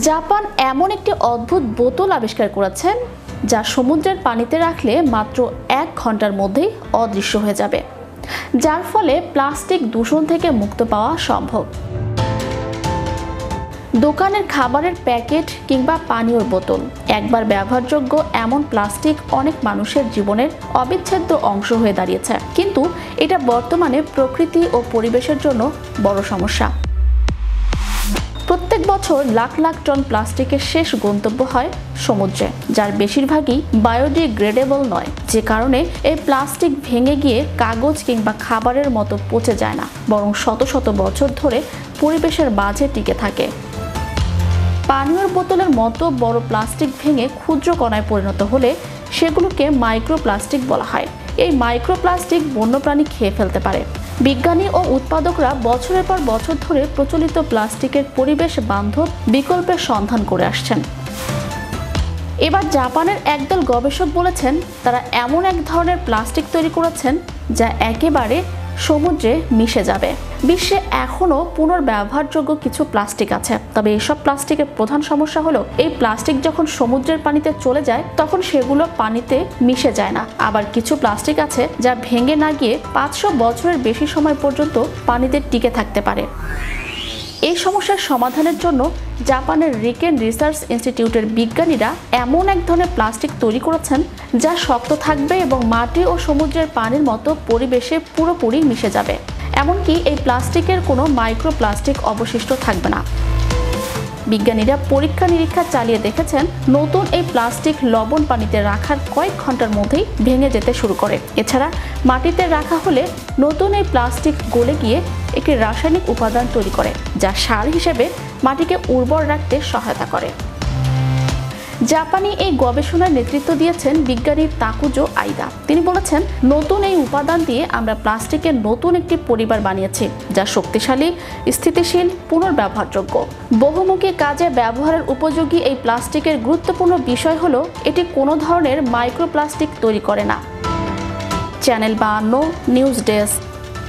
Japan এমন একটি অদ্ভুত বোতল আবিষ্কার করেছেন যা সমুদ্রের পানিতে রাখলে মাত্র 1 ঘন্টার মধ্যেই অদৃশ্য হয়ে যাবে, যার ফলে প্লাস্টিক দূষণ থেকে মুক্ত পাওয়া সম্ভব। দোকানের খাবারের প্যাকেট কিংবা পানীয়র বোতল একবার ব্যবহারযোগ্য এমন প্লাস্টিক অনেক মানুষের জীবনের অবিচ্ছেদ্য অংশ হয়ে দাঁড়িয়েছে, কিন্তু এটা বর্তমানে প্রকৃতি ও পরিবেশের জন্য বড় সমস্যা। প্রত্যেক বছর লাখ লাখ টন প্লাস্টিকের শেষ গন্তব্য হয় সমুদ্রে, যার বেশিরভাগই বায়োডিগ্রেডেবল নয়, যে কারণে এই প্লাস্টিক ভেঙে গিয়ে কাগজ কিংবা খাবারের মতো পচে যায় না, বরং শত শত বছর ধরে পরিবেশের মাঝে টিকে থাকে। পানীয়র বোতলের মতো বড় প্লাস্টিক ভেঙে ক্ষুদ্র কণায় পরিণত হলে সেগুলোকে মাইক্রোপ্লাস্টিক বলা হয়। এই মাইক্রোপ্লাস্টিক বন্যপ্রাণী খেয়ে ফেলতে পারে। বিজ্ঞানী ও উৎপাদকরা বছরের পর বছর ধরে প্রচলিত প্লাস্টিকের পরিবেশ বান্ধব বিকল্পের সন্ধান করে আসছেন। এবার জাপানের একদল গবেষক বলেছেন তারা এমন এক ধরনের প্লাস্টিক তৈরি করেছেন যা একেবারে সমুদ্রে মিশে যাবে। বিশ্বে এখনও পুনর্ব্যবহারযোগ্য কিছু প্লাস্টিক আছে, তবে এসব প্লাস্টিকের প্রধান সমস্যা হলো এই প্লাস্টিক যখন সমুদ্রের পানিতে চলে যায় তখন সেগুলো পানিতে মিশে যায় না। আবার কিছু প্লাস্টিক আছে যা ভেঙে না গিয়ে 500 বছরের বেশি সময় পর্যন্ত পানিতে টিকে থাকতে পারে। এই সমস্যার সমাধানের জন্য জাপানের রিকেন রিসার্চ ইনস্টিটিউটের বিজ্ঞানীরা এমন এক ধরনের প্লাস্টিক তৈরি করেছেন যা শক্ত থাকবে এবং মাটি ও সমুদ্রের পানির মতো পরিবেশে পুরোপুরি মিশে যাবে। এমনকি এই প্লাস্টিকের কোনো মাইক্রোপ্লাস্টিক অবশিষ্ট থাকবে না। বিজ্ঞানীরা পরীক্ষা নিরীক্ষা চালিয়ে দেখেছেন নতুন এই প্লাস্টিক লবণ পানিতে রাখার কয়েক ঘন্টার মধ্যেই ভেঙে যেতে শুরু করে। এছাড়া মাটিতে রাখা হলে নতুন এই প্লাস্টিক গলে গিয়ে একটি রাসায়নিক উপাদান তৈরি করে, যা সার হিসেবে মাটিকে উর্বর রাখতে সহায়তা করে। জাপানি এই গবেষণার নেতৃত্ব দিয়েছেন বিজ্ঞানী তাকুজো আইদা। তিনি বলেছেন, নতুন এই উপাদান দিয়ে আমরা প্লাস্টিকের নতুন একটি পরিবার বানিয়েছি যা শক্তিশালী, স্থিতিশীল, পুনর্ব্যবহারযোগ্য। বহুমুখী কাজে ব্যবহারের উপযোগী এই প্লাস্টিকের গুরুত্বপূর্ণ বিষয় হলো এটি কোনো ধরনের মাইক্রোপ্লাস্টিক তৈরি করে না। Channel 52 news desk.